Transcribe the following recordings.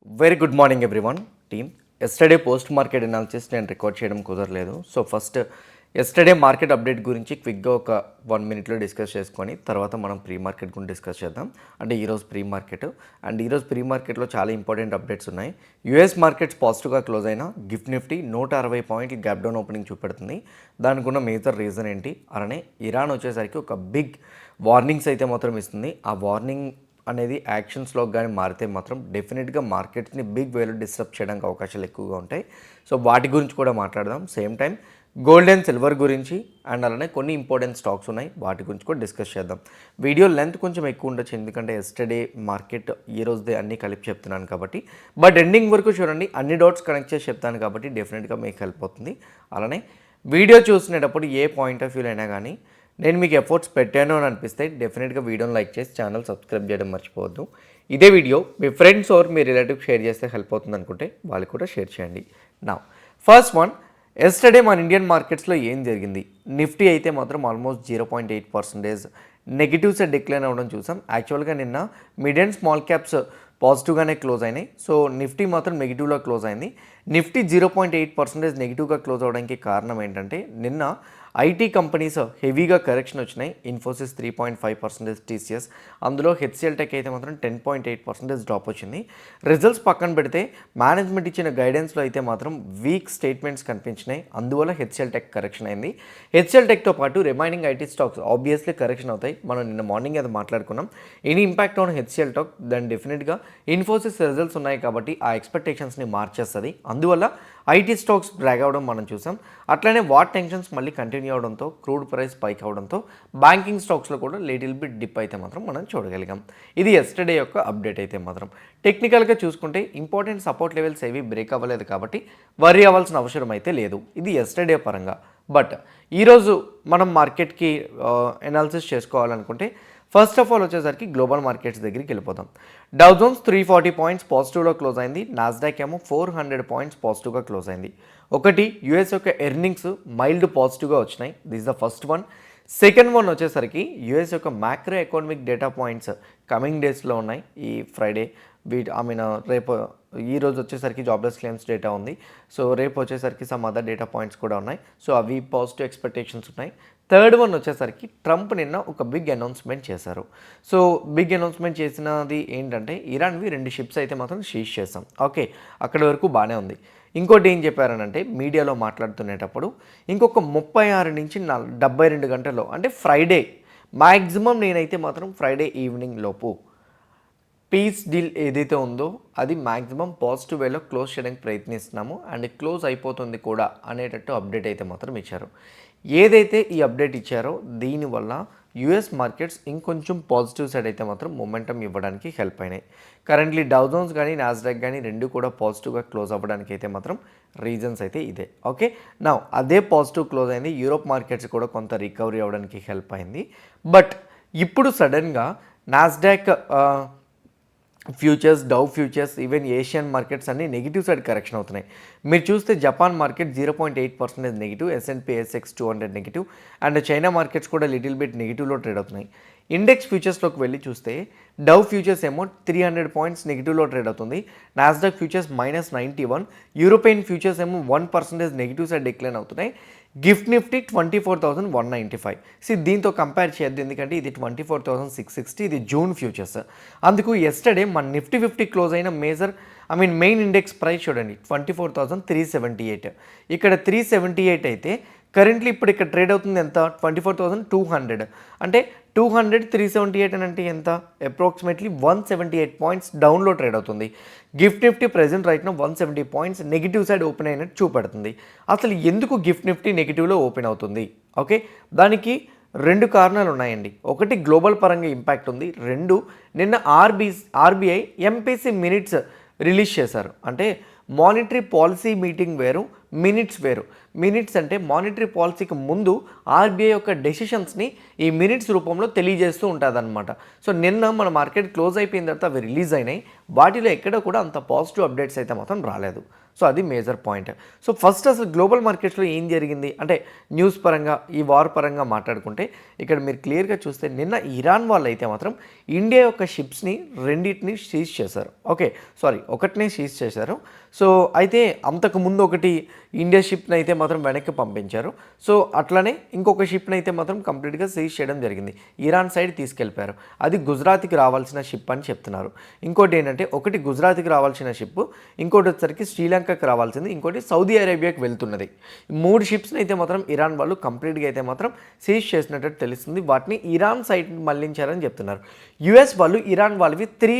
Very good morning everyone team. Yesterday post market analysis నేను record చేయడం కుదరలేదు. So first yesterday market update గురించి క్విక్గా ఒక 1 మినిట్లో డిస్కస్ చేసుకొని తర్వాత మనం ప్రీ మార్కెట్ గురించి డిస్కస్ చేద్దాం. అంటే ఈరోజు ప్రీ మార్కెట్ అండ్ ఈరోజు ప్రీ మార్కెట్లో చాలా ఇంపార్టెంట్ అప్డేట్స్ ఉన్నాయి. యూఎస్ మార్కెట్స్ పాజిటివ్గా క్లోజ్ అయినా గిఫ్ట్ నిఫ్టీ 160 పాయింట్లు గ్యాప్ డౌన్ ఓపెనింగ్ చూపెడుతుంది. దానికి ఉన్న మేజర్ రీజన్ ఏంటి అలానే ఇరాన్ వచ్చేసరికి ఒక బిగ్ వార్నింగ్స్ అయితే మాత్రం ఇస్తుంది. ఆ వార్నింగ్ అనేది యాక్షన్స్లో కానీ మారితే మాత్రం డెఫినెట్గా మార్కెట్స్ని బిగ్ వేలో డిస్టర్బ్ చేయడానికి అవకాశాలు ఎక్కువగా ఉంటాయి. సో వాటి గురించి కూడా మాట్లాడదాం. Same time gold and silver గురించి అండ్ అలానే కొన్ని ఇంపార్టెంట్ స్టాక్స్ ఉన్నాయి, వాటి గురించి కూడా డిస్కస్ చేద్దాం. వీడియో లెంత్ కొంచెం ఎక్కువ ఉండొచ్చు ఎందుకంటే ఎస్టర్డే మార్కెట్ ఈ రోజుదే అన్నీ కలిపి చెప్తున్నాను కాబట్టి. బట్ ఎండింగ్ వరకు చూడండి, అన్ని డాట్స్ కనెక్ట్ చేసి చెప్తాను కాబట్టి డెఫినెట్గా మీకు హెల్ప్ అవుతుంది. అలానే వీడియో చూసినప్పుడు ఏ పాయింట్ ఆఫ్ వ్యూలో అయినా కానీ నేను మీకు ఎఫర్ట్స్ పెట్టాను అని అనిపిస్తే డెఫినెట్గా వీడియోని లైక్ చేసి ఛానల్ సబ్స్క్రైబ్ చేయడం మర్చిపోవద్దు. ఇదే వీడియో మీ ఫ్రెండ్స్ ఆర్ మీ రిలేటివ్ షేర్ చేస్తే హెల్ప్ అవుతుంది అనుకుంటే వాళ్ళు కూడా షేర్ చేయండి. నా ఫస్ట్ వన్, ఎస్టర్డే మన ఇండియన్ మార్కెట్స్లో ఏం జరిగింది? నిఫ్టీ అయితే మాత్రం ఆల్మోస్ట్ 0.8% నెగిటివ్ సైడ్ డిక్లైన్ అవ్వడం చూసాం. యాక్చువల్గా నిన్న మిడ్ అండ్ స్మాల్ క్యాప్స్ పాజిటివ్గానే క్లోజ్ అయినాయి. సో నిఫ్టీ మాత్రం నెగిటివ్లో క్లోజ్ అయింది. నిఫ్టీ 0.8% నెగిటివ్గా క్లోజ్ అవడానికి కారణం ఏంటంటే నిన్న ఐటీ కంపెనీస్ హెవీగా కరెక్షన్ వచ్చినాయి. ఇన్ఫోసిస్ 3.5%, టీసీఎస్, అందులో హెచ్సిఎల్ టెక్ అయితే మాత్రం 10.8% డ్రాప్ వచ్చింది. రిజల్ట్స్ పక్కన పెడితే మేనేజ్మెంట్ ఇచ్చిన గైడెన్స్లో అయితే మాత్రం వీక్ స్టేట్మెంట్స్ కనిపించినాయి. అందువల్ల హెచ్సిఎల్ టెక్ కరెక్షన్ అయింది. హెచ్సిఎల్ టెక్తో పాటు remaining IT stocks obviously correction అవుతాయి. మనం నిన్న మార్నింగ్ అది మాట్లాడుకున్నాం. Any impact on HCL tech దాని డెఫినెట్గా ఇన్ఫోసిస్ రిజల్ట్స్ ఉన్నాయి కాబట్టి ఆ ఎక్స్పెక్టేషన్స్ని మార్చేస్తుంది. అందువల్ల ఐటీ స్టాక్స్ డ్రాగ్ అవ్వడం మనం చూసాం. అట్లనే వాట్ టెన్షన్స్ మళ్ళీ కంటిన్యూ అవడంతో క్రూడ్ ప్రైస్ పైక్ అవడంతో బ్యాంకింగ్ స్టాక్స్లో కూడా లిటిల్ బిట్ డిప్ అయితే మాత్రం మనం చూడగలిగాం. ఇది ఎస్టర్డే యొక్క అప్డేట్ అయితే మాత్రం. టెక్నికల్గా చూసుకుంటే ఇంపార్టెంట్ సపోర్ట్ లెవెల్స్ ఏవి బ్రేక్ అవ్వలేదు కాబట్టి వరీ అవ్వాల్సిన అవసరం అయితే లేదు. ఇది ఎస్టర్డే పరంగా. బట్ ఈరోజు మనం మార్కెట్కి ఎనాలిసిస్ చేసుకోవాలనుకుంటే ఫస్ట్ ఆఫ్ ఆల్ వచ్చేసరికి గ్లోబల్ మార్కెట్స్ దగ్గరికి వెళ్ళిపోతాం. డౌ జోన్స్ 340 పాయింట్స్ పాజిటివ్లో క్లోజ్ అయింది. నాస్డాక్ ఏమో 400 పాయింట్స్ పాజిటివ్గా క్లోజ్ అయింది. ఒకటి, యూఎస్ యొక్క ఎర్నింగ్స్ మైల్డ్ పాజిటివ్గా వచ్చినాయి. This the first one. Second one వచ్చేసరికి యూఎస్ యొక్క macro economic data points coming డేస్లో ఉన్నాయి. ఈ ఫ్రైడే రేపు ఈ రోజు వచ్చేసరికి జాబ్లెస్ క్లెయిమ్స్ డేటా ఉంది. సో రేపు వచ్చేసరికి సమ్ అదర్ డేటా పాయింట్స్ కూడా ఉన్నాయి. సో అవి పాజిటివ్ ఎక్స్పెక్టేషన్స్ ఉన్నాయి. థర్డ్ వన్ వచ్చేసరికి ట్రంప్ నిన్న ఒక బిగ్ అనౌన్స్మెంట్ చేశారు. సో బిగ్ అనౌన్స్మెంట్ చేసినది ఏంటంటే ఇరాన్వి 2 షిప్స్ అయితే మాత్రం సీజ్ చేసాం. ఓకే, అక్కడి వరకు బాగానే ఉంది. ఇంకోటి ఏం చెప్పారనంటే మీడియాలో మాట్లాడుతునేటప్పుడు ఇంకొక 36 నుంచి 72 గంటల్లో అంటే ఫ్రైడే మ్యాక్సిమం నేనైతే మాత్రం ఫ్రైడే ఈవినింగ్ లోపు పీస్ డీల్ ఏదైతే ఉందో అది మ్యాక్సిమం పాజిటివ్ వేలో క్లోజ్ చేయడానికి ప్రయత్నిస్తున్నాము అండ్ క్లోజ్ అయిపోతుంది కూడా అనేటట్టు అప్డేట్ అయితే మాత్రం ఇచ్చారు. ఏదైతే ఈ అప్డేట్ ఇచ్చారో దీనివల్ల యూఎస్ మార్కెట్స్ ఇంకొంచెం పాజిటివ్ సైడ్ అయితే మాత్రం మొమెంటం ఇవ్వడానికి హెల్ప్ అయినాయి. కరెంట్లీ డౌ జోన్స్ కానీ నాస్డాక్ కానీ రెండు కూడా పాజిటివ్గా క్లోజ్ అవ్వడానికి అయితే మాత్రం రీజన్స్ అయితే ఇదే. ఓకే, నా అదే పాజిటివ్ క్లోజ్ అయింది. యూరోప్ మార్కెట్స్ కూడా కొంత రికవరీ అవ్వడానికి హెల్ప్ అయింది. బట్ ఇప్పుడు సడన్గా నాస్డాక్ ఫ్యూచర్స్, డౌ ఫ్యూచర్స్, ఈవెన్ ఏషియన్ మార్కెట్స్ అన్ని నెగిటివ్ సైడ్ కరెక్షన్ అవుతున్నాయి. మీరు చూస్తే Japan market 0.8% negative, S&P ASX 200 negative and China markets కూడా లిటిల్ బిట్ నెగిటివ్లో ట్రేడ్ అవుతున్నాయి. ఇండెక్స్ ఫ్యూచర్స్లోకి వెళ్ళి చూస్తే డౌ ఫ్యూచర్స్ ఏమో 300 పాయింట్స్ నెగిటివ్లో ట్రేడ్ అవుతుంది. నాస్డాక్ ఫ్యూచర్స్ -91, యూరోపియన్ ఫ్యూచర్స్ ఏమో 1% నెగిటివ్ సైడ్ డిక్లైన్ అవుతున్నాయి. Gift Nifty 24,195. దీంతో కంపేర్ చేయొద్దు ఎందుకంటే ఇది 24,660, ఇది జూన్ ఫ్యూచర్స్. అందుకు ఎస్టర్డే మన నిఫ్టీ 50 క్లోజ్ అయిన మెయిన్ ఇండెక్స్ ప్రైస్ చూడండి 24,378. ఇక్కడ 378 అయితే కరెంట్లీ ఇప్పుడు ఇక్కడ ట్రేడ్ అవుతుంది ఎంత? 24,200. అంటే 200 378 అని అంటే ఎంత? అప్రాక్సిమేట్లీ 178 పాయింట్స్ డౌన్లో ట్రేడ్ అవుతుంది. గిఫ్ట్ నిఫ్టీ ప్రెజెంట్ రైట్న 170 పాయింట్స్ నెగిటివ్ సైడ్ ఓపెన్ అయినట్టు చూపెడుతుంది. అసలు ఎందుకు గిఫ్ట్ నిఫ్టీ నెగిటివ్లో ఓపెన్ అవుతుంది? ఓకే, దానికి 2 కారణాలు ఉన్నాయండి. ఒకటి గ్లోబల్ పరంగా ఇంపాక్ట్ ఉంది. 2 నిన్న ఆర్బీఐ ఎంపీసీ మినిట్స్ రిలీజ్ చేశారు. అంటే మానిటరీ పాలసీ మీటింగ్ వేరు, మినిట్స్ వేరు. మినిట్స్ అంటే మానిటరీ పాలసీకి ముందు ఆర్బీఐ యొక్క డెసిషన్స్ని ఈ మినిట్స్ రూపంలో తెలియజేస్తూ ఉంటుందన్నమాట. సో నిన్న మన మార్కెట్ క్లోజ్ అయిపోయిన తర్వాత అవి రిలీజ్ అయినాయి. వాటిలో ఎక్కడ కూడా అంత పాజిటివ్ అప్డేట్స్ అయితే మాత్రం రాలేదు. సో అది మేజర్ పాయింట్. సో ఫస్ట్ అసలు గ్లోబల్ మార్కెట్స్లో ఏం జరిగింది అంటే న్యూస్ పరంగా ఈ వార్ పరంగా మాట్లాడుకుంటే ఇక్కడ మీరు క్లియర్గా చూస్తే నిన్న ఇరాన్ వాళ్ళు అయితే మాత్రం ఇండియా యొక్క షిప్స్ని రెండింటిని సీజ్ చేశారు. ఒకటినే సీజ్ చేశారు. సో అయితే అంతకు ముందు ఒకటి ఇండియా షిప్ని అయితే మాత్రం వెనక్కి పంపించారు. సో అట్లనే ఇంకొక షిప్ని అయితే మాత్రం కంప్లీట్గా సీజ్ చేయడం జరిగింది. ఇరాన్ సైడ్ తీసుకెళ్ళిపోయారు. అది గుజరాత్కి రావాల్సిన షిప్ అని చెప్తున్నారు. ఇంకోటి ఏంటంటే ఒకటి గుజరాత్కి రావాల్సిన షిప్, ఇంకోటి వచ్చేసరికి శ్రీలంకకి రావాల్సింది, ఇంకోటి సౌదీ అరేబియాకి వెళ్తున్నది. 3 షిప్స్ని అయితే మాత్రం ఇరాన్ వాళ్ళు కంప్లీట్గా అయితే మాత్రం సీజ్ చేసినట్టు తెలుస్తుంది. వాటిని ఇరాన్ సైడ్ మళ్లించారని చెప్తున్నారు. యుఎస్ వాళ్ళు ఇరాన్ వాళ్ళవి 3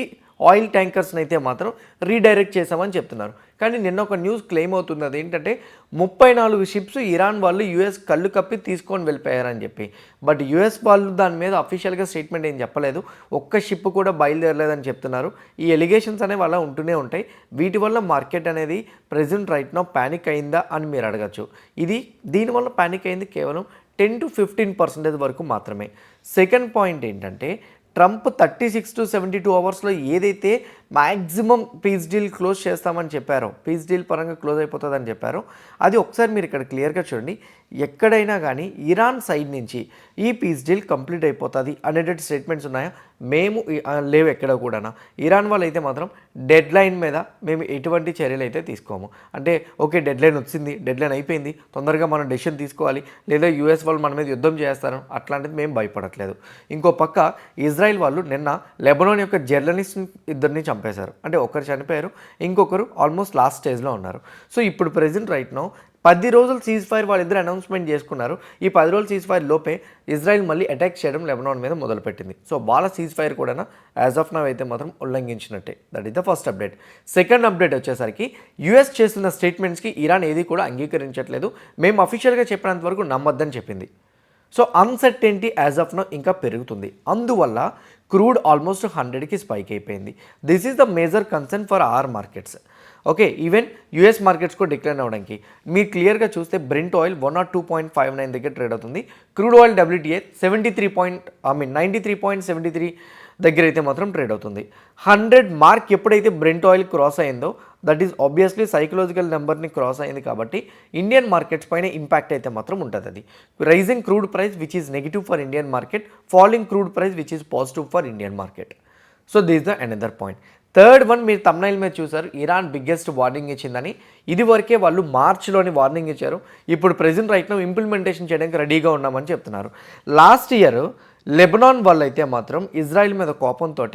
ఆయిల్ ట్యాంకర్స్ని అయితే మాత్రం రీడైరెక్ట్ చేశామని చెప్తున్నారు. కానీ నిన్న ఒక న్యూస్ క్లెయిమ్ అవుతుంది. అది ఏంటంటే 34 షిప్స్ ఇరాన్ వాళ్ళు యుఎస్ కళ్ళు కప్పి తీసుకొని వెళ్ళిపోయారని చెప్పి. బట్ యుఎస్ వాళ్ళు దాని మీద అఫీషియల్గా స్టేట్మెంట్ ఏం చెప్పలేదు. ఒక్క షిప్ కూడా బయలుదేరలేదని చెప్తున్నారు. ఈ ఎలిగేషన్స్ అనేవి అలా ఉంటూనే ఉంటాయి. వీటి వల్ల మార్కెట్ అనేది ప్రెజెంట్ రైట్ నౌ ప్యానిక్ అయిందా అని మీరు అడగచ్చు. దీనివల్ల ప్యానిక్ అయింది కేవలం 10 to 15% వరకు మాత్రమే. సెకండ్ పాయింట్ ఏంటంటే ట్రంప్ 36 to 72 అవర్స్లో ఏదైతే మ్యాక్సిమం పీస్ డీల్ క్లోజ్ చేస్తామని చెప్పారో, పీస్ డీల్ పరంగా క్లోజ్ అయిపోతుందని చెప్పారో, అది ఒకసారి మీరు ఇక్కడ క్లియర్గా చూడండి. ఎక్కడైనా కానీ ఇరాన్ సైడ్ నుంచి ఈ పీస్ డీల్ కంప్లీట్ అయిపోతుంది అనేటట్టు స్టేట్మెంట్స్ ఉన్నాయా? మేము లేవు ఎక్కడ కూడా. ఇరాన్ వాళ్ళు అయితే మాత్రం డెడ్ లైన్ మీద మేము ఎటువంటి చర్యలు అయితే తీసుకోము. అంటే ఓకే డెడ్ లైన్ వచ్చింది, డెడ్ లైన్ అయిపోయింది, తొందరగా మనం డెసిషన్ తీసుకోవాలి, లేదా యూఎస్ వాళ్ళు మన మీద యుద్ధం చేస్తారు, అట్లాంటిది మేము భయపడట్లేదు. ఇంకో పక్క ఇజ్రాయిల్ వాళ్ళు నిన్న లెబనాన్ యొక్క జర్నలిస్ట్ ఇద్దరిని చంపేశారు. అంటే ఒకరు చనిపోయారు, ఇంకొకరు ఆల్మోస్ట్ లాస్ట్ స్టేజ్లో ఉన్నారు. సో ఇప్పుడు ప్రెజెంట్ రైట్ నౌ 10 రోజులు సీజ్ ఫైర్ వాళ్ళిద్దరు అనౌన్స్మెంట్ చేసుకున్నారు. ఈ 10 రోజులు సీజ్ ఫైర్ లోపే ఇజ్రాయిల్ మళ్ళీ అటాక్ చేయడం లెబనాన్ మీద మొదలుపెట్టింది. సో వాళ్ళ సీజ్ ఫైర్ కూడా యాజ్ ఆఫ్ నౌ అయితే మాత్రం ఉల్లంఘించినట్టే. That is the first update. Second update వచ్చేసరికి యుఎస్ చేస్తున్న స్టేట్మెంట్స్కి ఇరాన్ ఏది కూడా అంగీకరించట్లేదు. మేము అఫీషియల్గా చెప్పినంత వరకు నమ్మొద్దని చెప్పింది. So uncertainty as of now ఇంకా పెరుగుతుంది. అందువల్ల క్రూడ్ ఆల్మోస్ట్ 100కి స్పైక్ అయిపోయింది. This is the major concern for hour markets. Okay, even US markets కూడా డిక్లైన్ అవ్వడానికి మీరు క్లియర్గా చూస్తే బ్రెంట్ ఆయిల్ 102.59 దగ్గర ట్రేడ్ అవుతుంది. క్రూడ్ ఆయిల్ WTI 93.73 దగ్గర అయితే మాత్రం ట్రేడ్ అవుతుంది. 100 మార్క్ ఎప్పుడైతే బ్రెంట్ ఆయిల్ క్రాస్ అయిందో దట్ ఈస్ ఆబ్వియస్లీ సైకలాజికల్ నెంబర్ని క్రాస్ అయింది కాబట్టి ఇండియన్ మార్కెట్స్ పైన ఇంపాక్ట్ అయితే మాత్రం ఉంటుంది. అది rising crude price which is negative for Indian market, falling crude price which is positive for Indian market. So this the another point. Third one మీరు thumbnail మీద చూసారు, ఇరాన్ బిగ్గెస్ట్ వార్నింగ్ ఇచ్చిందని. ఇది వరకే వాళ్ళు మార్చ్లోని వార్నింగ్ ఇచ్చారు. ఇప్పుడు ప్రెజెంట్ రైట్ నౌ ఇంప్లిమెంటేషన్ చేయడానికి రెడీగా ఉన్నామని చెప్తున్నారు. లాస్ట్ ఇయర్ లెబనాన్ వాళ్ళు అయితే మాత్రం ఇజ్రాయిల్ మీద కోపంతో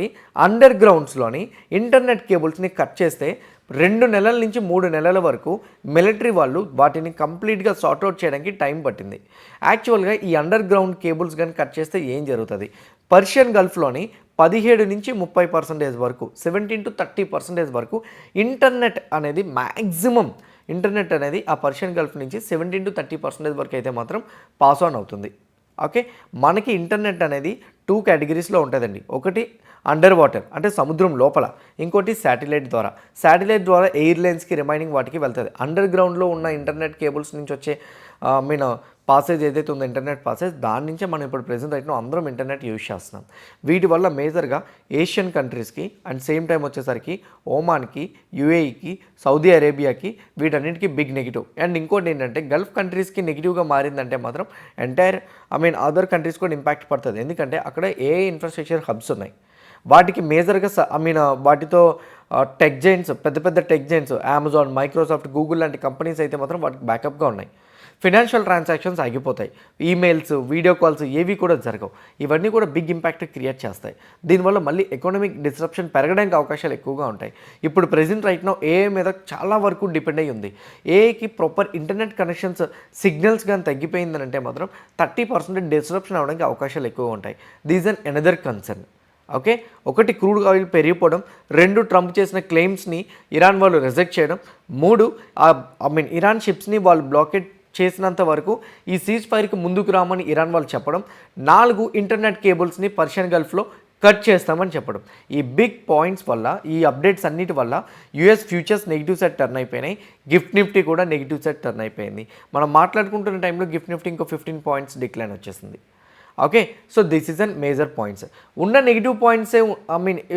అండర్ గ్రౌండ్స్లోని ఇంటర్నెట్ కేబుల్స్ని కట్ చేస్తే 2 నెలల నుంచి 3 నెలల వరకు మిలిటరీ వాళ్ళు వాటిని కంప్లీట్గా సార్ట్అవుట్ చేయడానికి టైం పట్టింది. యాక్చువల్గా ఈ అండర్ గ్రౌండ్ కేబుల్స్ కానీ కట్ చేస్తే ఏం జరుగుతుంది? పర్షియన్ గల్ఫ్లోని 17 నుంచి 30% వరకు, 17 to 30% వరకు ఇంటర్నెట్ అనేది మ్యాక్సిమం ఇంటర్నెట్ అనేది ఆ పర్షియన్ గల్ఫ్ నుంచి 17 to 30% వరకు అయితే మాత్రం పాస్ ఆన్ అవుతుంది. ఓకే, మనకి ఇంటర్నెట్ అనేది 2 కేటగిరీస్లో ఉంటుందండి. ఒకటి అండర్ వాటర్ అంటే సముద్రం లోపల, ఇంకోటి శాటిలైట్ ద్వారా ఎయిర్లైన్స్కి రిమైనింగ్ వాటికి వెళ్తుంది. అండర్ గ్రౌండ్లో ఉన్న ఇంటర్నెట్ కేబుల్స్ నుంచి వచ్చే పాసేజ్ ఏదైతే ఉందో ఇంటర్నెట్ పాసేజ్, దాని నుంచే మనం ఇప్పుడు ప్రెజెంట్ అయితే అందరం ఇంటర్నెట్ యూజ్ చేస్తున్నాం. వీటి వల్ల మేజర్గా ఏషియన్ కంట్రీస్కి అండ్ సేమ్ టైం వచ్చేసరికి ఓమాన్కి, యుఏఈకి, సౌదీ అరేబియాకి వీటన్నిటికీ బిగ్ నెగిటివ్. అండ్ ఇంకోటి ఏంటంటే గల్ఫ్ కంట్రీస్కి నెగిటివ్గా మారిందంటే మాత్రం ఎంటైర్ అదర్ కంట్రీస్ కూడా ఇంపాక్ట్ పడుతుంది. ఎందుకంటే అక్కడ ఏఐ ఇన్ఫ్రాస్ట్రక్చర్ హబ్స్ ఉన్నాయి. వాటికి మేజర్గా వాటితో టెక్ జైంట్స్, పెద్ద tech Giants Amazon, Microsoft, Google లాంటి కంపెనీస్ అయితే మాత్రం వాటికి బ్యాకప్గా ఉన్నాయి. ఫినాన్షియల్ ట్రాన్సాక్షన్స్ ఆగిపోతాయి, ఈమెయిల్స్, వీడియో కాల్స్ ఏవి కూడా జరగవు. ఇవన్నీ కూడా బిగ్ ఇంపాక్ట్ క్రియేట్ చేస్తాయి. దీనివల్ల మళ్ళీ ఎకనామిక్ డిస్రప్షన్ పెరగడానికి అవకాశాలు ఎక్కువగా ఉంటాయి. ఇప్పుడు ప్రెజెంట్ రైట్ నౌ ఏఐ మీద చాలా వరకు డిపెండ్ అయ్యి ఉంది. ఏఐకి ప్రాపర్ ఇంటర్నెట్ కనెక్షన్స్ సిగ్నల్స్ కానీ తగ్గిపోయిందని అంటే మాత్రం 30% డిస్రప్షన్ అవ్వడానికి అవకాశాలు ఎక్కువగా ఉంటాయి. These an another concern. Okay, ఒకటి క్రూడ్ ఆయిల్ పెరిగిపోవడం, 2 ట్రంప్ చేసిన క్లెయిమ్స్ని ఇరాన్ వాళ్ళు రిజెక్ట్ చేయడం, 3 ఇరాన్ షిప్స్ని వాళ్ళు బ్లాకెట్ చేసినంత వరకు ఈ సీజ్ ఫైర్కి ముందుకు రామని ఇరాన్ వాళ్ళు చెప్పడం, 4 ఇంటర్నెట్ కేబుల్స్ని పర్షియన్ గల్ఫ్లో కట్ చేస్తామని చెప్పడం. ఈ బిగ్ పాయింట్స్ వల్ల, ఈ అప్డేట్స్ అన్నిటి వల్ల US futures negative side turn అయిపోయినాయి. గిఫ్ట్ నిఫ్టీ కూడా నెగిటివ్ సైడ్ టర్న్ అయిపోయింది. మనం మాట్లాడుకుంటున్న టైంలో గిఫ్ట్ నిఫ్టీ ఇంకో 15 పాయింట్స్ డిక్లైన్ వచ్చేసింది. Okay, so this is an major points. ఉన్న నెగిటివ్ పాయింట్సే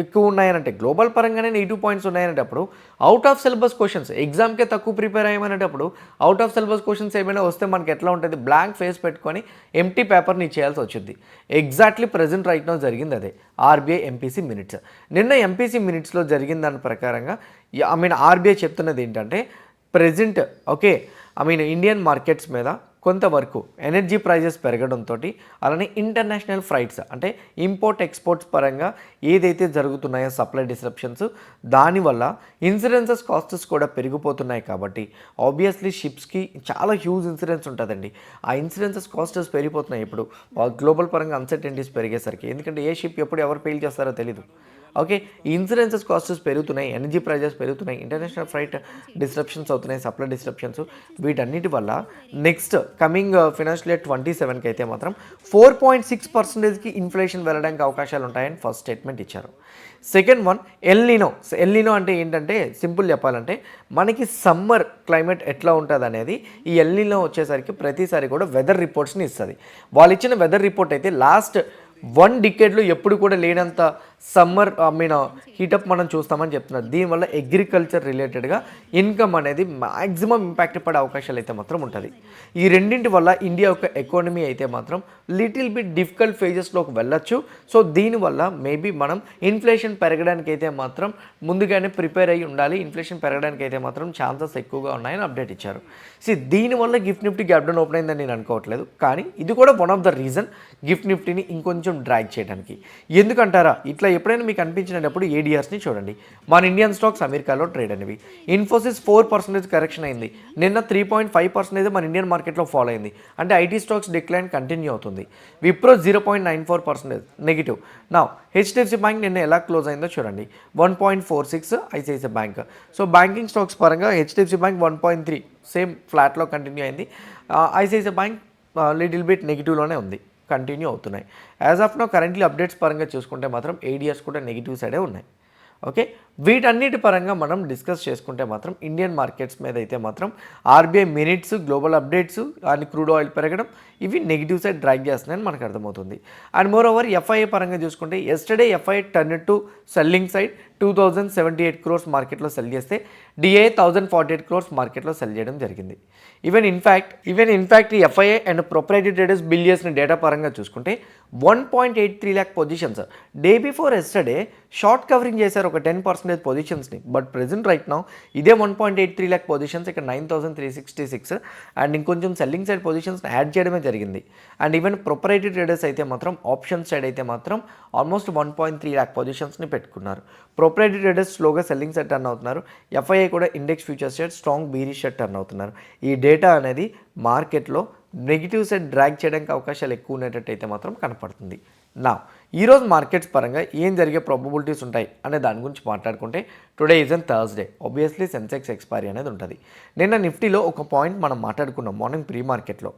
ఎక్కువ ఉన్నాయనంటే, గ్లోబల్ పరంగానే నెగిటివ్ పాయింట్స్ ఉన్నాయనేటప్పుడు అవుట్ ఆఫ్ సిలబస్ క్వశ్చన్స్, ఎగ్జామ్కే తక్కువ ప్రిపేర్ అయ్యమనేటప్పుడు అవుట్ ఆఫ్ సిలబస్ క్వశ్చన్స్ ఏమైనా వస్తే మనకి ఎట్లా ఉంటుంది, బ్లాంక్ ఫేస్ పెట్టుకొని ఎంటీ పేపర్ని ఇచ్చేయాల్సి వచ్చింది. ఎగ్జాక్ట్లీ ప్రజెంట్ రైట్ నౌ జరిగింది అదే. ఆర్బీఐ ఎంపీసీ మినిట్స్, నిన్న ఎంపీసీ మినిట్స్లో జరిగిన దాని ప్రకారంగా ఆర్బీఐ చెప్తున్నది ఏంటంటే, ప్రెజెంట్ ఇండియన్ మార్కెట్స్ మీద కొంతవరకు ఎనర్జీ ప్రైజెస్ పెరగడంతో, అలానే ఇంటర్నేషనల్ ఫ్లైట్స్ అంటే ఇంపోర్ట్ ఎక్స్పోర్ట్స్ పరంగా ఏదైతే జరుగుతున్నాయో సప్లై డిస్రప్షన్స్, దానివల్ల ఇన్సూరెన్సెస్ కాస్ట్స్ కూడా పెరిగిపోతున్నాయి. కాబట్టి ఆబ్వియస్లీ షిప్స్కి చాలా హ్యూజ్ ఇన్సూరెన్స్ ఉంటుందండి. ఆ ఇన్సూరెన్సెస్ కాస్ట్స్ పెరిగిపోతున్నాయి ఇప్పుడు గ్లోబల్ పరంగా అన్సర్టెనిటీస్ పెరిగేసరికి. ఎందుకంటే ఏ షిప్ ఎప్పుడు ఎవరు ఫెయిల్ చేస్తారో తెలీదు. ఓకే, ఈ ఇన్సూరెన్సెస్ కాస్ట్స్ పెరుగుతున్నాయి, ఎనర్జీ ప్రైజెస్ పెరుగుతున్నాయి, ఇంటర్నేషనల్ ఫ్లైట్ డిస్రప్షన్స్ అవుతున్నాయి, సప్లై డిస్రప్షన్స్. వీటన్నిటి వల్ల నెక్స్ట్ కమింగ్ ఫైనాన్షియల్ ఇయర్ 27కి అయితే మాత్రం 4.6%కి ఇన్ఫ్లేషన్ వెళ్ళడానికి అవకాశాలు ఉంటాయని ఫస్ట్ స్టేట్మెంట్ ఇచ్చారు. సెకండ్ వన్, ఎల్నినో అంటే ఏంటంటే, సింపుల్ చెప్పాలంటే మనకి సమ్మర్ క్లైమేట్ ఎట్లా ఉంటుంది అనేది ఈ ఎల్నినో వచ్చేసరికి ప్రతిసారి కూడా వెదర్ రిపోర్ట్స్ని ఇస్తుంది. వాళ్ళు ఇచ్చిన వెదర్ రిపోర్ట్ అయితే లాస్ట్ 1 డికేడ్లో ఎప్పుడు కూడా లేనంత సమ్మర్ హీటప్ మనం చూస్తామని చెప్తున్నారు. దీనివల్ల అగ్రికల్చర్ రిలేటెడ్గా ఇన్కమ్ అనేది మ్యాక్సిమం ఇంపాక్ట్ పడే అవకాశాలు అయితే మాత్రం ఉంటుంది. ఈ రెండింటి వల్ల ఇండియా యొక్క ఎకానమీ అయితే మాత్రం లిటిల్ బిట్ డిఫికల్ట్ ఫేజెస్లోకి వెళ్ళొచ్చు. సో దీనివల్ల మేబీ మనం ఇన్ఫ్లేషన్ పెరగడానికి అయితే మాత్రం ముందుగానే ప్రిపేర్ అయ్యి ఉండాలి. ఇన్ఫ్లేషన్ పెరగడానికి అయితే మాత్రం ఛాన్సెస్ ఎక్కువగా ఉన్నాయని అప్డేట్ ఇచ్చారు. దీనివల్ల gift Nifty gap down open అయిందని నేను అనుకోవట్లేదు, కానీ ఇది కూడా one of the reason gift నిఫ్టీని ఇంకొంచెం డ్రాగ్ చేయడానికి. ఎందుకంటారా, ఇట్లా ఎప్పుడైనా మీకు అనిపించినప్పుడు ఏడిఆర్స్ని చూడండి. మన ఇండియన్ స్టాక్స్ అమెరికాలో ట్రేడ్ అనేవి. ఇన్ఫోసిస్ 4% కరెక్షన్ అయింది. నిన్న 3.5% మన ఇండియన్ మార్కెట్లో ఫాలో అయింది. అంటే ఐటీ స్టాక్స్ డిక్లైన్ కంటిన్యూ అవుతుంది. విప్రో 0.94% నెగిటివ్. నా హెచ్డిఎఫ్సి బ్యాంక్ నిన్న ఎలా క్లోజ్ అయిందో చూడండి, 1.46 ICICI bank. So banking stocks పరంగా హెచ్డిఎఫ్సి బ్యాంక్ 1.3 సేమ్ ఫ్లాట్లో కంటిన్యూ అయింది. ఐసిఐసిఐ బ్యాంక్ లిటిల్ బిట్ నెగిటివ్లోనే ఉంది, కంటిన్యూ అవుతున్నాయి. As of no currently updates పరంగా చూసుకుంటే మాత్రం ఏడిఎస్ కూడా నెగిటివ్ సైడే ఉన్నాయి. ఓకే, వీటన్నిటి పరంగా మనం డిస్కస్ చేసుకుంటే మాత్రం ఇండియన్ మార్కెట్స్ మీద అయితే మాత్రం RBI minutes, global updates and crude oil పెరగడం ఇవి నెగిటివ్ సైడ్ డ్రాగ్ చేస్తున్నాయని మనకు అర్థమవుతుంది. అండ్ మోర్ ఓవర్ ఎఫ్ఐఏ పరంగా చూసుకుంటే yesterday FIA turn to selling side 2078 crores మార్కెట్లో సెల్ చేస్తే డిఏ 1048 crores మార్కెట్లో సెల్ చేయడం జరిగింది. ఈవెన్ ఇన్ఫ్యాక్ట్ ఈ FIA and proprietary traders bill చేసిన డేటా పరంగా చూసుకుంటే 1.83 lakh positions day before yesterday short covering చేశారు ఒక 10% పొజిషన్స్ని. బట్ ప్రెజెంట్ రైట్ నౌ ఇదే 1.83 lakh పొజిషన్స్ ఇక్కడ 9366 అండ్ ఇంకొంచెం సెల్లింగ్ సైడ్ పొజిషన్స్ని యాడ్ చేయడమే జరిగింది. అండ్ ఈవెన్ ప్రొప్రైటరీ ట్రేడర్స్ అయితే మాత్రం ఆప్షన్ సైడ్ అయితే మాత్రం ఆల్మోస్ట్ 1.3 lakh పొజిషన్స్ని పెట్టుకున్నారు. ప్రొప్రైటరీ ట్రేడర్స్ స్లోగా సెల్లింగ్ సైడ్ టర్న్ అవుతున్నారు. ఎఫ్ఐఐ కూడా index futures side strong బీరిష్ side turn అవుతున్నారు. ఈ డేటా అనేది మార్కెట్లో నెగిటివ్ సైడ్ డ్రాగ్ చేయడానికి అవకాశాలు ఎక్కువ ఉండేటట్టు అయితే మాత్రం కనపడుతుంది. నా ఈరోజు మార్కెట్స్ పరంగా ఏం జరిగే ప్రాబబిలిటీస్ ఉంటాయి అనే దాని గురించి మాట్లాడుకుంటే, today is an Thursday, obviously Sensex expiry అనేది ఉంటుంది. నిన్న నిఫ్టీలో ఒక పాయింట్ మనం మాట్లాడుకున్నాం మార్నింగ్ ప్రీ మార్కెట్లో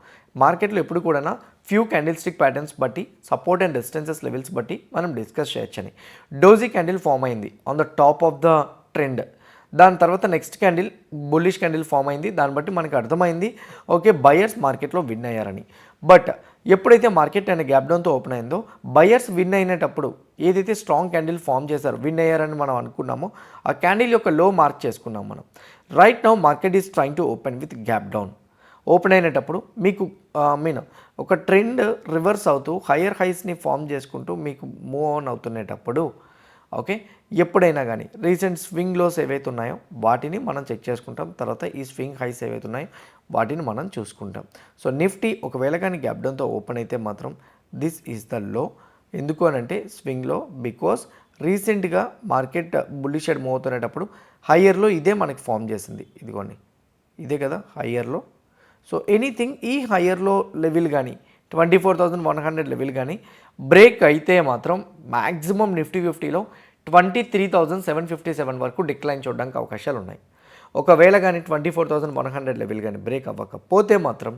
ఎప్పుడు కూడా ఫ్యూ క్యాండిల్ స్టిక్ ప్యాటర్న్స్ బట్టి, సపోర్ట్ అండ్ రెసిస్టెన్సెస్ లెవెల్స్ బట్టి మనం డిస్కస్ చేయొచ్చని. డోజీ క్యాండిల్ ఫామ్ అయింది on the top of the trend. దాని తర్వాత next candle bullish candle form అయింది. దాన్ని బట్టి మనకు అర్థమైంది ఓకే బయర్స్ మార్కెట్లో విన్ అయ్యారని. బట్ ఎప్పుడైతే మార్కెట్ అనే గ్యాప్ డౌన్తో ఓపెన్ అయిందో బయర్స్ విన్ అయినప్పుడు ఏదైతే స్ట్రాంగ్ క్యాండిల్ ఫామ్ చేశారో విన్ అయ్యారని మనం అనుకున్నామో ఆ క్యాండిల్ యొక్క లో మార్క్ చేసుకున్నాం మనం. Right now market is trying to open with gap down. Open అయినప్పుడు మీకు ఒక ట్రెండ్ రివర్స్ అవుతూ హయ్యర్ హైస్ని ఫామ్ చేసుకుంటూ మీకు మూవ్ ఆన్ అవుతునేటప్పుడు ఓకే ఎప్పుడైనా కానీ రీసెంట్ స్వింగ్ లోస్ ఏవైతే ఉన్నాయో వాటిని మనం చెక్ చేసుకుంటాం. తర్వాత ఈ స్వింగ్ హైస్ ఏవైతే ఉన్నాయో వాటిని మనం చూసుకుంటాం. సో నిఫ్టీ ఒకవేళ కానీ గ్యాప్ డౌన్తో ఓపెన్ అయితే మాత్రం దిస్ ఈజ్ ద లో. ఎందుకు అని అంటే స్వింగ్లో బికాస్ రీసెంట్గా మార్కెట్ బుల్లిష్ సైడ్ మూవ్ అవుతున్నప్పుడు హయ్యర్లో ఇదే మనకి ఫామ్ చేసింది. ఇదిగోండి ఇదే కదా హయ్యర్లో. సో ఎనీథింగ్ ఈ హయ్యర్లో లెవెల్ కానీ 24,100 లెవెల్ కానీ బ్రేక్ అయితే మాత్రం మ్యాక్సిమం నిఫ్టీ 50లో 23,757 వరకు డిక్లైన్ చూడడానికి అవకాశాలు ఉన్నాయి. ఒకవేళ కానీ 24,100 లెవెల్ కానీ బ్రేక్ అవ్వకపోతే మాత్రం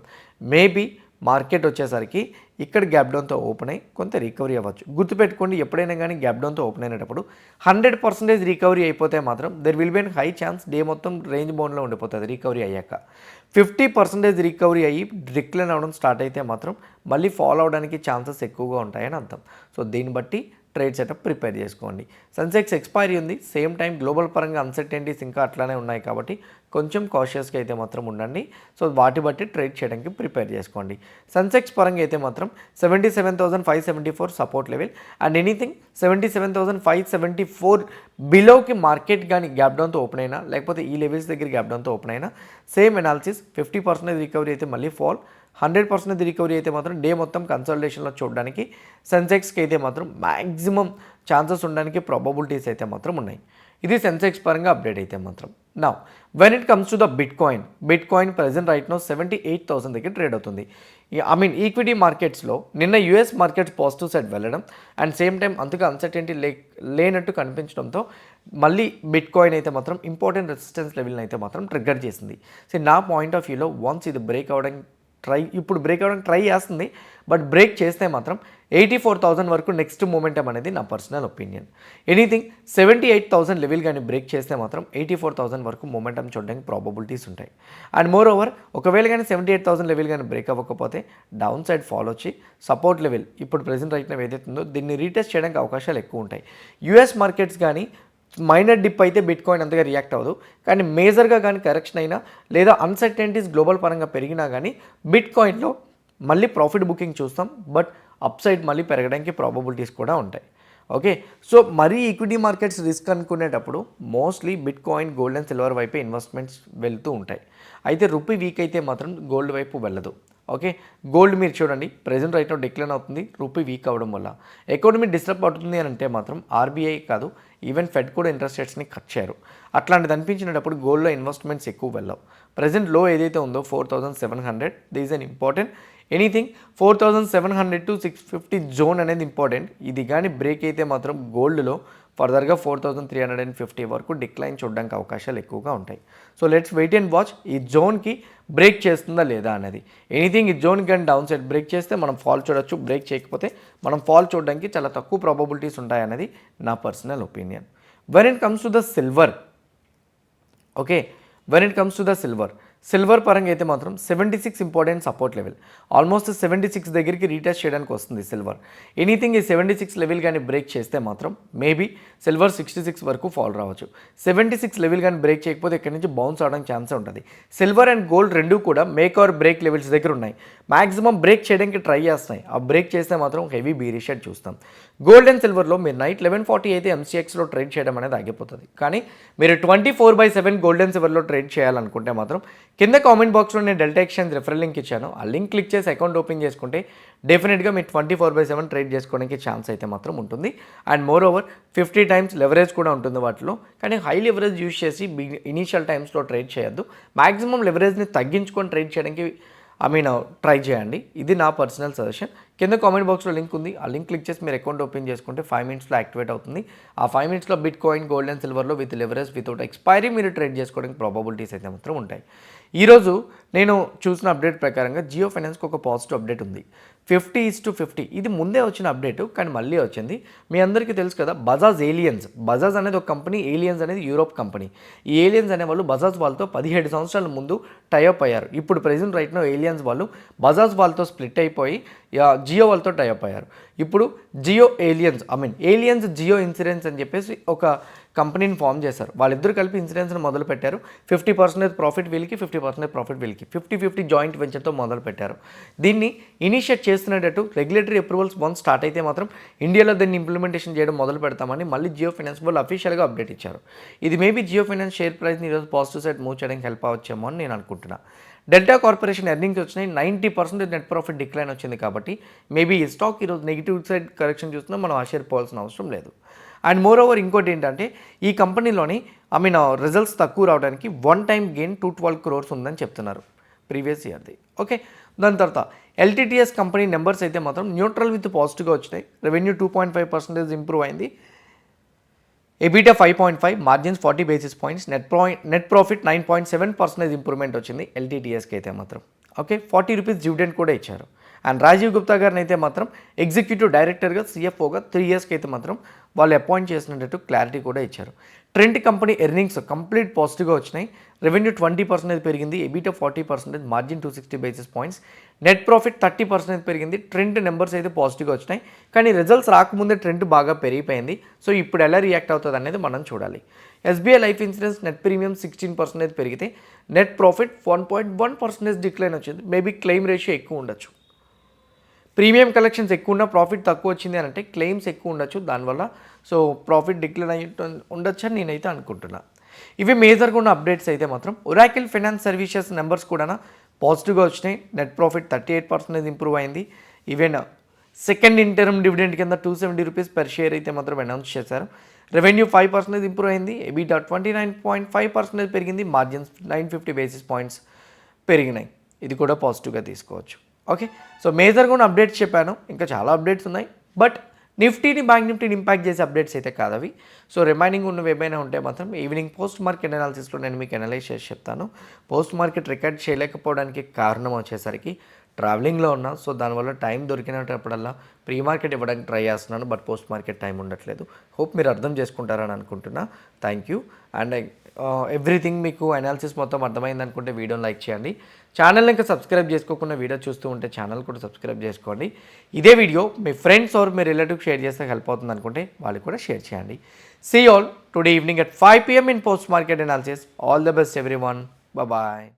మేబీ మార్కెట్ వచ్చేసరికి ఇక్కడ గ్యాప్ డౌన్తో ఓపెన్ అయ్యి కొంత రికవరీ అవ్వచ్చు. గుర్తుపెట్టుకోండి, ఎప్పుడైనా కానీ గ్యాప్ డౌన్తో ఓపెన్ అయినప్పుడు 100% రికవరీ అయిపోతే మాత్రం there will be an high chance day మొత్తం రేంజ్ బౌండ్లో ఉండిపోతుంది. రికవరీ అయ్యాక 50% రికవరీ అయ్యి డిక్లైన్ అవ్వడం స్టార్ట్ అయితే మాత్రం మళ్ళీ ఫాలో అవడానికి ఛాన్సెస్ ఎక్కువగా ఉంటాయని అర్థం. సో దీన్ని బట్టి ట్రేడ్ సెటప్ ప్రిపేర్ చేసుకోండి. సెన్సెక్స్ ఎక్స్పైరీ ఉంది, సేమ్ టైం గ్లోబల్ పరంగా అన్సర్టెనిటీస్ ఇంకా అట్లానే ఉన్నాయి కాబట్టి కొంచెం కాషియస్గా అయితే మాత్రం ఉండండి. సో వాటి బట్టి ట్రేడ్ చేయడానికి ప్రిపేర్ చేసుకోండి. సెన్సెక్స్ పరంగా అయితే మాత్రం 77,574 సపోర్ట్ లెవెల్ అండ్ ఎనీథింగ్ 77,574 బిలోకి మార్కెట్ కానీ గ్యాప్ డౌన్తో ఓపెన్ అయినా లేకపోతే ఈ లెవెల్స్ దగ్గర గ్యాప్ డౌన్తో ఓపెన్ అయినా సేమ్ అనాలిసిస్ 50% రికవరీ అయితే మళ్ళీ ఫాల్, 100% రికవరీ అయితే మాత్రం డే మొత్తం కన్సల్టేషన్లో చూడడానికి సెన్సెక్స్కి అయితే మాత్రం మ్యాక్సిమం ఛాన్సెస్ ఉండడానికి ప్రాబబిలిటీస్ అయితే మాత్రం ఉన్నాయి. ఇది సెన్సెక్స్ పరంగా అప్డేట్ అయితే మాత్రం. Now when it comes to the bitcoin present right no 78,000 దగ్గర ట్రేడ్ అవుతుంది. ఈక్విటీ మార్కెట్స్లో నిన్న యూఎస్ మార్కెట్స్ పాజిటివ్ సైడ్ వెళ్ళడం అండ్ సేమ్ టైం అంతగా అన్సర్టెనిటీ లేనట్టు కనిపించడంతో మళ్ళీ బిట్ కాయిన్ అయితే మాత్రం ఇంపార్టెంట్ రెసిస్టెన్స్ లెవెల్ని అయితే మాత్రం ట్రిగ్గర్ చేసింది. సో నా పాయింట్ ఆఫ్ వ్యూలో వన్స్ ఇది బ్రేక్ అవ్వడానికి బ్రేక్ అవ్వడానికి ట్రై చేస్తుంది, బట్ బ్రేక్ చేస్తే మాత్రం 84,000 వరకు నెక్స్ట్ మూమెంటం అనేది నా పర్సనల్ ఒపీనియన్. ఎనీథింగ్ 78,000 లెవెల్ కానీ బ్రేక్ చేస్తే మాత్రం 84,000 వరకు మూమెంటం చూడడానికి ప్రాబబిలిటీస్ ఉంటాయి. అండ్ మోర్ ఓవర్ ఒకవేళ కానీ 78,000 లెవెల్ కానీ బ్రేక్ అవ్వకపోతే డౌన్ సైడ్ ఫాలో వచ్చి సపోర్ట్ లెవెల్ ఇప్పుడు ప్రెజెంట్ రైట్ నా ఏదైతే ఉందో దీన్ని రీటెస్ట్ చేయడానికి అవకాశాలు ఎక్కువ ఉంటాయి. యూఎస్ మార్కెట్స్ కానీ మైనర్ డిప్ అయితే బిట్ కాయిన్ అంతగా రియాక్ట్ అవ్వదు, కానీ మేజర్గా కానీ కరెక్షన్ అయినా లేదా అన్సర్టెనిటీస్ గ్లోబల్ పరంగా పెరిగినా కానీ బిట్ కాయిన్లో మళ్ళీ ప్రాఫిట్ బుకింగ్ చూస్తాం, బట్ అప్ సైడ్ మళ్ళీ పెరగడానికి ప్రాబబిలిటీస్ కూడా ఉంటాయి. ఓకే, సో మరీ ఈక్విటీ మార్కెట్స్ రిస్క్ అనుకునేటప్పుడు mostly bitcoin, gold and silver వైపే ఇన్వెస్ట్మెంట్స్ వెళ్తూ ఉంటాయి. అయితే రూపీ వీక్ అయితే మాత్రం గోల్డ్ వైపు వెళ్ళదు. ఓకే, గోల్డ్ మీరు చూడండి ప్రెజెంట్ రైట్ నౌ డిక్లైన్ అవుతుంది రూపీ వీక్ అవ్వడం వల్ల. ఎకానమీ డిస్టర్బ్ అవుతుంది అని అంటే మాత్రం ఆర్బీఐ కాదు ఈవెన్ ఫెడ్ కూడా ఇంట్రెస్ట్ రేట్స్ని కట్ చేయరు. అట్లాంటిది అనిపించినప్పుడు గోల్డ్లో ఇన్వెస్ట్మెంట్స్ ఎక్కువ వెళ్ళవు. ప్రెజెంట్ లో ఏదైతే ఉందో 4,700 this an important. Anything 4,700 to 650 zone అనేది ఇంపార్టెంట్. ఇది కానీ బ్రేక్ అయితే మాత్రం గోల్డ్లో ఫర్దర్గా 4,350 వరకు డిక్లైన్ చూడడానికి అవకాశాలు ఎక్కువగా ఉంటాయి. So let's wait and watch ఈ జోన్కి బ్రేక్ చేస్తుందా లేదా అనేది. ఎనీథింగ్ ఈ జోన్ కానీ డౌన్ సైడ్ బ్రేక్ చేస్తే మనం ఫాల్ చూడొచ్చు, బ్రేక్ చేయకపోతే మనం ఫాల్ చూడడానికి చాలా తక్కువ ప్రాబబిలిటీస్ ఉంటాయనేది నా personal opinion. When it comes to the silver, okay, when it comes to the silver పరంగా అయితే మాత్రం 76 ఇంపార్టెంట్ సపోర్ట్ లెవెల్, ఆల్మోస్ట్ 76 దగ్గరికి రీటెస్ట్ చేయడానికి వస్తుంది సిల్వర్. ఎనీథింగ్ ఈ 76 లెవెల్ కానీ బ్రేక్ చేస్తే మాత్రం మేబీ సిల్వర్ 66 వరకు ఫాల్ రావచ్చు. 76 లెవెల్ కానీ బ్రేక్ చేయకపోతే ఇక్కడ నుంచి బౌన్స్ అవడానికి ఛాన్స్ ఉంటుంది. సిల్వర్ అండ్ గోల్డ్ రెండు కూడా మేక్ ఆర్ బ్రేక్ లెవెల్స్ దగ్గర ఉన్నాయి. మ్యాక్సిమం బ్రేక్ చేయడానికి ట్రై చేస్తున్నాయి. ఆ బ్రేక్ చేస్తే మాత్రం హెవీ బీరిష్ షెడ్ చూస్తాం. గోల్డ్ అండ్ సిల్వర్లో మీరు నైట్ 11:40 అయితే ఎంసీఎక్స్లో ట్రేడ్ చేయడం అనేది ఆగిపోతుంది. కానీ మీరు 24/7 గోల్డ్ అండ్ సిల్వర్లో ట్రేడ్ చేయాలనుకుంటే మాత్రం కింద కామెంట్ బాక్స్లో నేను డెల్టా ఎక్స్చేంజ్ రిఫరల్ లింక్ ఇచ్చాను. ఆ లింక్ క్లిక్ చేసి అకౌంట్ ఓపెన్ చేసుకుంటే డెఫినెట్గా మీరు 24/7 ట్రేడ్ చేసుకోవడానికి ఛాన్స్ అయితే మాత్రం ఉంటుంది. And more over 50 times leverage కూడా ఉంటుంది వాటిలో. కానీ హై లెవరేజ్ యూజ్ చేసి ఇనీషియల్ టైమ్స్లో ట్రేడ్ చేయొద్దు. మ్యాక్సిమం లెవరేజ్ని తగ్గించుకొని ట్రేడ్ చేయడానికి ట్రై చేయండి. ఇది నా పర్సనల్ సజెషన్. కింద కామెంట్ బాక్స్లో లింక్ ఉంది. ఆ లింక్ క్లిక్ చేసి మీరు అకౌంట్ ఓపెన్ చేసుకుంటే 5 minutesలో యాక్టివేట్ అవుతుంది. ఆ 5 minutesలో బిట్ కాయిన్, గోల్డ్ అండ్ సిల్వర్లో విత్ లెవరేజ్ వితౌట్ ఎక్స్పైరీ మీరు ట్రేడ్ చేసుకోవడానికి ప్రాబబిలిటీస్ అయితే మాత్రం ఉంటాయి. ఈరోజు నేను చూసిన అప్డేట్ ప్రకారంగా జియో ఫైనాన్స్కి ఒక పాజిటివ్ అప్డేట్ ఉంది. 50:50 ఇది ముందే వచ్చిన అప్డేట్ కానీ మళ్ళీ వచ్చింది. మీ అందరికీ తెలుసు కదా బజాజ్ అనేది ఒక కంపెనీ, ఏలియన్స్ అనేది యూరోప్ కంపెనీ. ఈ ఏలియన్స్ అనేవాళ్ళు బజాజ్ వాళ్ళతో 17 సంవత్సరాల ముందు టైఅప్ అయ్యారు. ఇప్పుడు ప్రెజెంట్ రైట్ నో ఏలియన్స్ వాళ్ళు బజాజ్ వాళ్ళతో స్ప్లిట్ అయిపోయి జియో వాళ్ళతో టైఅప్ అయ్యారు. ఇప్పుడు ఏలియన్స్ జియో ఇన్సూరెన్స్ అని చెప్పేసి ఒక కంపెనీని ఫామ్ చేశారు. వాళ్ళిద్దరు కలిపి ఇన్సూరెన్స్ని మొదలు పెట్టారు. 50% ప్రాఫిట్ వీళ్ళకి, 50% ప్రాఫిట్ వీళ్ళకి, 50-50 జాయింట్ వెంచర్తో మొదలు పెట్టారు. దీన్ని ఇనిషియేట్ చేస్తున్నట్టు రెగ్యులేటరీ అప్రూవల్స్ వన్స్ స్టార్ట్ అయితే మాత్రం ఇండియాలో దీన్ని ఇంప్లిమెంటేషన్ చేయడం మొదలు పెడతామని మళ్ళీ జియో ఫైనాన్స్ వాళ్ళు అఫీషియల్గా అప్డేట్ ఇచ్చారు. ఇది మేబీ జియో ఫైనాన్స్ షేర్ ప్రైస్ని ఈరోజు పాజిటివ్ సైడ్ మూవ్ చేయడానికి హెల్ప్ అవ్వచ్చేమో అని నేను అనుకుంటున్నా. డెల్టా కార్పొరేషన్ ఎర్నింగ్స్ వచ్చినాయి, 90% నెట్ ప్రాఫిట్ డిక్లైన్ వచ్చింది. కాబట్టి మేబీ ఈ స్టాక్ ఈరోజు నెగిటివ్ సైడ్ కరెక్షన్ చూస్తున్నా మనం ఆశ్చర్యపోవాల్సిన అవసరం లేదు. అండ్ మోర్ ఓవర్ ఇంకోటి ఏంటంటే ఈ కంపెనీలోని రిజల్ట్స్ తక్కువ రావడానికి వన్ టైం గెయిన్ 212 crores ఉందని చెప్తున్నారు ప్రీవియస్ ఇయర్ది. ఓకే, దాని తర్వాత ఎల్టీటీఎస్ కంపెనీ నెంబర్స్ అయితే మాత్రం న్యూట్రల్ విత్ పాజిటివ్గా వచ్చినాయి. రెవెన్యూ 2.5% ఇంప్రూవ్ అయింది. EBITDA 5.5, margins 40 basis points, net profit 9.7% improvement వచ్చింది ఎల్టీటీఎస్కి అయితే మాత్రం. ఓకే 40 రూపీస్ డివిడెండ్ కూడా ఇచ్చారు. అండ్ రాజీవ్ గుప్తా గారిని అయితే మాత్రం ఎగ్జిక్యూటివ్ డైరెక్టర్గా సిఎఫ్ఓగా 3 ఇయర్స్కి అయితే మాత్రం వాళ్ళు అపాయింట్ చేసినట్టు క్లారిటీ కూడా ఇచ్చారు. ట్రెంట్ కంపెనీ ఎర్నింగ్స్ కంప్లీట్ పాజిటివ్గా వచ్చినాయి. రెవెన్యూ 20% పెరిగింది, EBITDA 40%, margin 260 basis points, net profit 30% పెరిగింది. ట్రెంట్ నెంబర్స్ అయితే పాజిటివ్గా వచ్చినాయి, కానీ రిజల్ట్స్ రాకముందే ట్రెంట్ బాగా పెరిగిపోయింది. సో ఇప్పుడు ఎలా రియాక్ట్ అవుతుంది అనేది మనం చూడాలి. SBI life insurance net premium 16% పెరిగితే నెట్ ప్రాఫిట్ 1.1% డిక్లైన్ వచ్చింది. మేబీ క్లెయిమ్ రేషియో ఎక్కువ ఉండొచ్చు. ప్రీమియం కలెక్షన్స్ ఎక్కువ ఉన్న ప్రాఫిట్ తక్కువ వచ్చింది అని అంటే క్లెయిమ్స్ ఎక్కువ ఉండొచ్చు, దానివల్ల సో ప్రాఫిట్ డిక్లైన్ అయ్యి ఉండొచ్చు అని నేనైతే అనుకుంటున్నా. ఇవి మేజర్గా ఉన్న అప్డేట్స్ అయితే మాత్రం ఒరాకిల్ ఫైనాన్స్ సర్వీసెస్ నెంబర్స్ కూడా పాజిటివ్గా వచ్చినాయి. నెట్ ప్రాఫిట్ 38% ఇంప్రూవ్ అయింది. ఈవెన్ సెకండ్ ఇంటర్మ్ డివిడెండ్ కింద 270 రూపీస్ పర్ షేర్ అయితే మాత్రం అనౌన్స్ చేశారు. రెవెన్యూ 5% ఇంప్రూవ్ అయింది, ఎబిటా 29.5% పెరిగింది, మార్జిన్స్ 950 బేసిస్ పాయింట్స్ పెరిగినాయి. ఇది కూడా పాజిటివ్గా తీసుకోవచ్చు. ఓకే, సో మేజర్గా ఉన్న అప్డేట్స్ చెప్పాను, ఇంకా చాలా అప్డేట్స్ ఉన్నాయి, బట్ నిఫ్టీని బ్యాంక్ నిఫ్టీని ఇంపాక్ట్ చేసే అప్డేట్స్ అయితే కాదు అవి. సో రిమైనింగ్ ఉన్నవి ఏమైనా ఉంటే మాత్రం ఈవినింగ్ పోస్ట్ మార్కెట్ అనాలిసిస్లో నేను మీకు అనలైజ్ చేసి చెప్తాను. పోస్ట్ మార్కెట్ రికార్డ్ చేయలేకపోవడానికి కారణం వచ్చేసరికి ట్రావెలింగ్లో ఉన్నా, సో దానివల్ల టైం దొరికినప్పుడల్లా ప్రీ మార్కెట్ ఇవ్వడానికి ట్రై చేస్తున్నాను, బట్ పోస్ట్ మార్కెట్ టైం ఉండట్లేదు. హోప్ మీరు అర్థం చేసుకుంటారని అనుకుంటున్నా. Thank you. అండ్ ఎవ్రీథింగ్ మీకు అనాలిసిస్ మొత్తం అర్థమైంది అనుకుంటే వీడియోని లైక్ చేయండి. ఛానల్ని ఇంకా సబ్స్క్రైబ్ చేసుకోకుండా వీడియో చూస్తూ ఉంటే ఛానల్ కూడా సబ్స్క్రైబ్ చేసుకోండి. ఇదే వీడియో మీ ఫ్రెండ్స్ ఆర్ మీ రిలేటివ్ షేర్ చేస్తే హెల్ప్ అవుతుంది అనుకుంటే వాళ్ళు కూడా షేర్ చేయండి. See all today evening at 5 PM in post market analysis. All the best everyone. Bye bye.